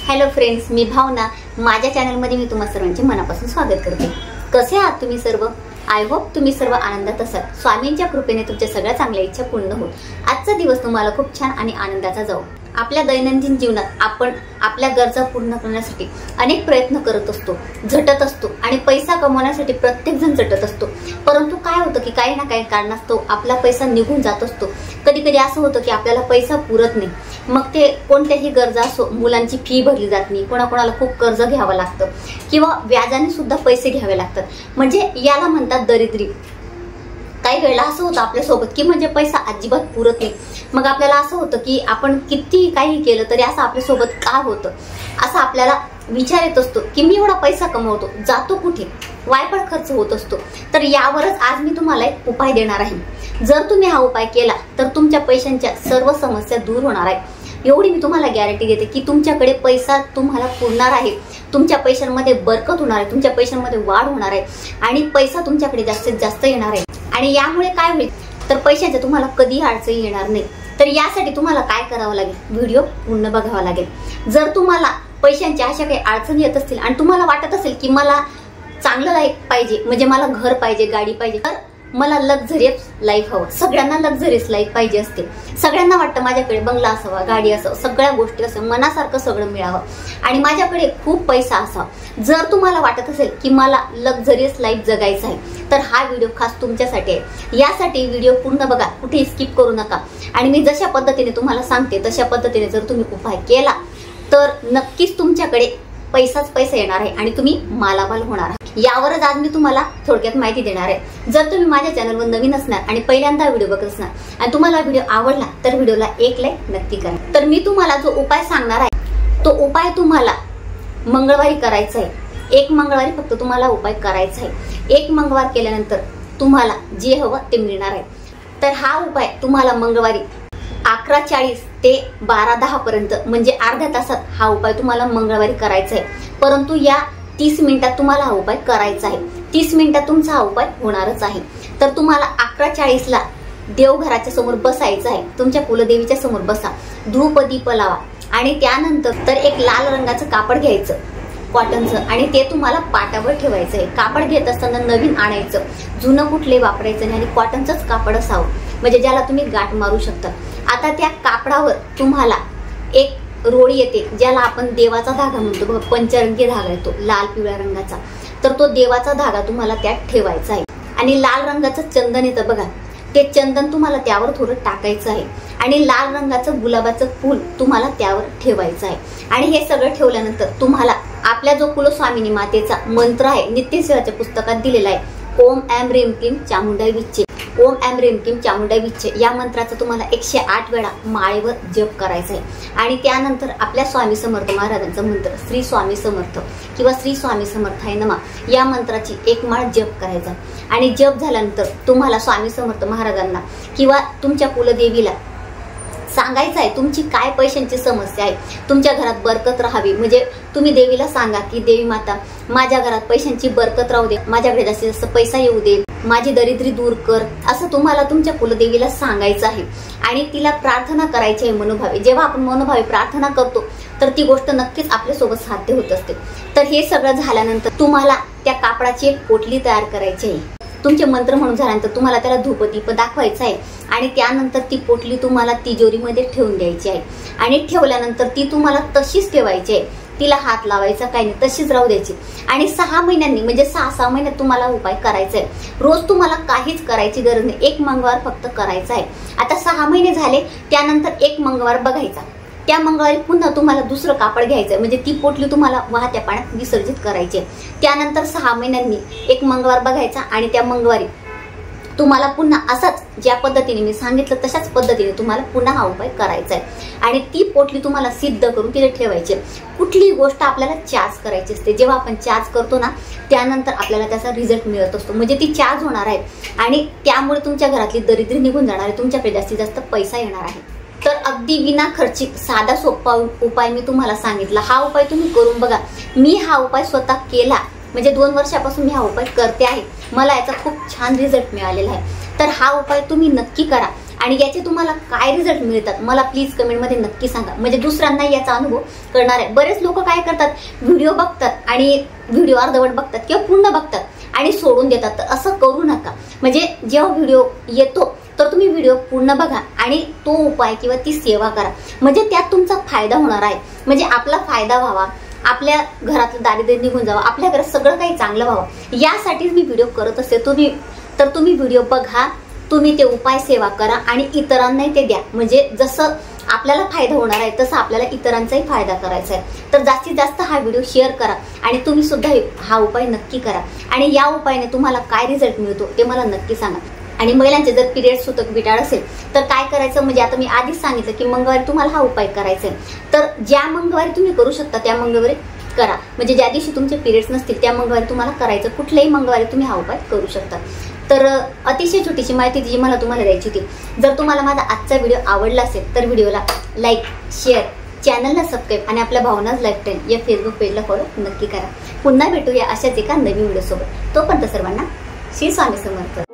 Hello friends, मी भावना. माझ्या चॅनलमध्ये मी तुम्हा सर्वांचे मनापासून स्वागत करते. कसे आहात तुम्ही सर्व? आय होप तुम्ही सर्व आनंदात असाल. स्वामींच्या कृपेने तुमच्या सगळ्या चांगल्या इच्छा पूर्ण होत. आजचा दिवस तुम्हाला खूप छान आणि आनंदाचा जाओ. आपल्या दैनंदिन जीवनात आपण आपल्या गरजा पूर्ण करण्यासाठी अनेक प्रयत्न करत असतो, झटत असतो आणि पैसा कमवण्यासाठी प्रत्येक जण झटत असतो. परंतु काय होतं की काही ना काही कारणास्तव आपला पैसा निघून जात असतो. कधी कधी असं होतं की आपल्याला पैसा पुरत नाही. मग ते कोणत्याही गरजा असो, मुलांची फी भरली जात नाही, कोणाकोणाला खूप कर्ज घ्यावं लागतं किंवा व्याजाने सुद्धा पैसे घ्यावे लागतात. म्हणजे याला म्हणतात दरिद्री. काही वेळेला असं होतं आपल्यासोबत की म्हणजे पैसा अजिबात पुरत नाही. मग आपल्याला असं होतं की आपण किती काही केलं तरी असं आपल्यासोबत का होतं, असं आपल्याला विचार येत असतो की मी एवढा पैसा कमवतो, जातो कुठे, वायफळ खर्च होत असतो. तर यावरच आज मी तुम्हाला एक उपाय देणार आहे. जर तुम्ही हा उपाय केला तर तुमच्या पैशांच्या सर्व समस्या दूर होणार आहे. एवढी मी तुम्हाला गॅरंटी देते की तुमच्याकडे पैसा तुम्हाला पुरणार आहे, तुमच्या पैशांमध्ये बरकत होणार आहे, तुमच्या पैशांमध्ये वाढ होणार आहे आणि पैसा तुमच्याकडे जास्तीत जास्त येणार आहे. आणि यामुळे काय होईल तर पैशाच्या तुम्हाला कधी अडचणी येणार नाही. तर यासाठी तुम्हाला काय करावं लागेल, व्हिडिओ पूर्ण बघावा लागेल. जर तुम्हाला पैशांच्या अशा काही अडचणी येत असतील आणि तुम्हाला वाटत असेल की मला चांगलं लाईफ पाहिजे, म्हणजे मला घर पाहिजे, गाडी पाहिजे, तर मला लक्झरियस लाईफ हवं. सगळ्यांना लक्झरियस लाईफ पाहिजे असते. सगळ्यांना वाटतं माझ्याकडे बंगला असावा, गाडी असावं, सगळ्या गोष्टी असावं, मनासारखं सगळं मिळावं आणि माझ्याकडे खूप पैसा असावा. जर तुम्हाला वाटत असेल की मला लक्झरियस लाईफ जगायचं आहे तर हा व्हिडिओ खास तुमच्यासाठी आहे. यासाठी व्हिडिओ पूर्ण बघा, कुठेही स्किप करू नका. आणि मी जशा पद्धतीने तुम्हाला सांगते तशा पद्धतीने जर तुम्ही उपाय केला तर नक्कीच तुमच्याकडे पैसाच पैसा येणार आहे आणि तुम्ही मालामाल होणार आहे. यावरच आज मी तुम्हाला थोडक्यात माहिती देणार आहे. जर तुम्ही माझ्या चॅनलवर नवीन असणार आणि पहिल्यांदा व्हिडिओ बघत असणार आणि तुम्हाला व्हिडिओ आवडला तर व्हिडिओला एक लाईक नक्की करा. तर मी तुम्हाला जो उपाय सांगणार आहे तो उपाय तुम्हाला मंगळवारी करायचा आहे. एक मंगळवारी फक्त तुम्हाला उपाय करायचा आहे. एक मंगळवार केल्यानंतर तुम्हाला जे हवं ते मिळणार आहे. तर हा उपाय तुम्हाला मंगळवारी 11:40 ते 12:10 पर्यंत म्हणजे अर्ध्या तासात हा उपाय तुम्हाला मंगळवारी करायचा आहे. परंतु या 30 मिनिटात तुम्हाला हा उपाय करायचा आहे. 30 मिनिटात तुमचा हा उपाय होणारच आहे. तर तुम्हाला 11:40 ला देवघराच्या समोर बसायचं आहे. तुमच्या कुलदेवीच्या समोर बसा, धूप दीप लावा आणि त्यानंतर तर एक लाल रंगाचं कापड घ्यायचं कॉटनचं आणि ते तुम्हाला पाटावर ठेवायचं आहे. कापड घेत असताना नवीन आणायचं, जुनं कुठले वापरायचं नाही आणि कॉटनचंच कापड असावं म्हणजे ज्याला तुम्ही गाठ मारू शकता. आता त्या कापडावर तुम्हाला एक रोळी येते ज्याला आपण देवाचा धागा म्हणतो बघा, पंचरंगी धागा येतो लाल पिवळ्या रंगाचा. तर तो देवाचा धागा तुम्हाला त्यात ठेवायचा आहे आणि लाल रंगाचं चंदन येतं बघा, ते चंदन तुम्हाला त्यावर थोडं टाकायचं आहे आणि लाल रंगाचं गुलाबाचं फूल तुम्हाला त्यावर ठेवायचं आहे. आणि हे सगळं ठेवल्यानंतर तुम्हाला आपल्या जो कुलस्वामिनी मातेचा मंत्र आहे नित्यसेवाच्या पुस्तकात दिलेला आहे, ओम ऐं ह्रीं क्लीं चामुंडाई विच्चे, ओम ऐं ह्रीं क्लीं चामुंडाई विच्चे, या मंत्राचा तुम्हाला 108 वेळा माळेवर जप करायचा आहे. आणि त्यानंतर आपल्या स्वामी समर्थ महाराजांचा मंत्र श्री स्वामी समर्थ किंवा श्री स्वामी समर्थाय नमः या मंत्राची एक माळ जप करायचा. आणि जप झाल्यानंतर तुम्हाला स्वामी समर्थ महाराजांना किंवा तुमच्या कुलदेवीला सांगायचं आहे तुमची काय पैशांची समस्या आहे, तुमच्या घरात बरकत राहावी. म्हणजे तुम्ही देवीला सांगा की देवी माता माझ्या घरात पैशांची बरकत राहू दे, माझ्याकडे जास्तीत जास्त पैसा येऊ दे, माझी दरिद्री दूर कर, असं तुम्हाला तुमच्या कुलदेवीला सांगायचं आहे. आणि तिला प्रार्थना करायची आहे मनोभावे. जेव्हा आपण मनोभावे प्रार्थना करतो तर ती गोष्ट नक्कीच आपल्यासोबत साध्य होत असते. तर हे सगळं झाल्यानंतर तुम्हाला त्या कापडाची एक पोटली तयार करायची आहे. तुमचे मंत्र म्हणून झाल्यानंतर तुम्हाला त्याला धूपदीप दाखवायचा आहे आणि त्यानंतर ती पोटली तुम्हाला तिजोरीमध्ये ठेवून द्यायची आहे. आणि ठेवल्यानंतर ती तुम्हाला तशीच ठेवायची आहे, तिला हात लावायचा काही नाही, तशीच राहू द्यायची. आणि 6 महिन्यांनी म्हणजे 6 महिन्यात तुम्हाला उपाय करायचा आहे. रोज तुम्हाला काहीच करायची गरज नाही, एक मंगळवार फक्त करायचा आहे. आता 6 महिने झाले त्यानंतर एक मंगळवार बघायचा, त्या मंगळवारी पुन्हा तुम्हाला दुसरं कापड घ्यायचं म्हणजे ती पोटली तुम्हाला वाहत्या पाण्यात विसर्जित करायची. त्यानंतर 6 महिन्यांनी एक मंगळवार बघायचा आणि त्या मंगळवारी तुम्हाला पुन्हा असाच ज्या पद्धतीने मी सांगितलं तशाच पद्धतीने तुम्हाला पुन्हा हा उपाय करायचा आहे. आणि ती पोटली तुम्हाला सिद्ध करून तिथे ठेवायची. कुठलीही गोष्ट आपल्याला चार्ज करायची असते. जेव्हा आपण चार्ज करतो ना त्यानंतर आपल्याला त्याचा रिझल्ट मिळत असतो, म्हणजे ती चार्ज होणार आहे आणि त्यामुळे तुमच्या घरातली दरिद्री निघून जाणार आहे, तुमच्याकडे जास्तीत जास्त पैसा येणार आहे. तर अगदी विना खर्चिक साधा सोपा उपाय मी तुम्हाला सांगितला. हा उपाय तुम्ही करून बघा. मी हा उपाय स्वतः केला, म्हणजे 2 वर्षापासून मी हा उपाय करते आहे. मला याचा खूप छान रिझल्ट मिळालेला आहे. तर हा उपाय तुम्ही नक्की करा आणि याचे तुम्हाला काय रिझल्ट मिळतात मला प्लीज कमेंटमध्ये नक्की सांगा, म्हणजे दुसऱ्यांना याचा अनुभव करणार आहे. बरेच लोक काय करतात, व्हिडिओ बघतात आणि व्हिडिओ अर्धवट बघतात किंवा पूर्ण बघतात आणि सोडून देतात. तर असं करू नका. म्हणजे जेव्हा व्हिडिओ येतो तर तुम्ही व्हिडिओ पूर्ण बघा आणि तो उपाय किंवा ती सेवा करा, म्हणजे त्यात तुमचा फायदा होणार आहे. म्हणजे आपला फायदा व्हावा, आपल्या घरातलं दारिद्र्य निघून जावं, आपल्या घरात सगळं काही चांगलं व्हावं, यासाठीच मी व्हिडिओ करत असते. तुम्ही व्हिडिओ बघा, तुम्ही ते उपाय सेवा करा आणि इतरांनाही ते द्या. म्हणजे जसं आपल्याला फायदा होणार आहे तसं आपल्याला इतरांचाही फायदा करायचा आहे. तर जास्तीत जास्त हा व्हिडिओ शेअर करा आणि तुम्ही सुद्धा हा उपाय नक्की करा. आणि या उपायाने तुम्हाला काय रिझल्ट मिळतो ते मला नक्की सांगा. आणि महिलांचे जर पिरियड सुतक बिटाळ असेल तर काय करायचं, म्हणजे आता मी आधीच सांगितलं की मंगळवारी तुम्हाला हा उपाय करायचा आहे. तर ज्या मंगळवारी तुम्ही करू शकता त्या मंगळवारी करा. म्हणजे ज्या दिवशी तुमचे पिरियड्स नसतील त्या मंगळवारी तुम्हाला करायचं. कुठल्याही मंगळवारी तुम्ही हा उपाय करू शकता. तर अतिशय छोटीशी माहिती जी मला तुम्हाला द्यायची होती. जर तुम्हाला माझा आजचा व्हिडिओ आवडला असेल तर व्हिडिओला लाईक, शेअर, चॅनलला सबस्क्राईब आणि आपल्या भावनाज लाईफटाईम या फेसबुक पेजला फॉलो नक्की करा. पुन्हा भेटूया अशाच एका नवीन व्हिडिओ सोबत. तोपर्यंत सर्वांना श्री स्वामी समर्थ.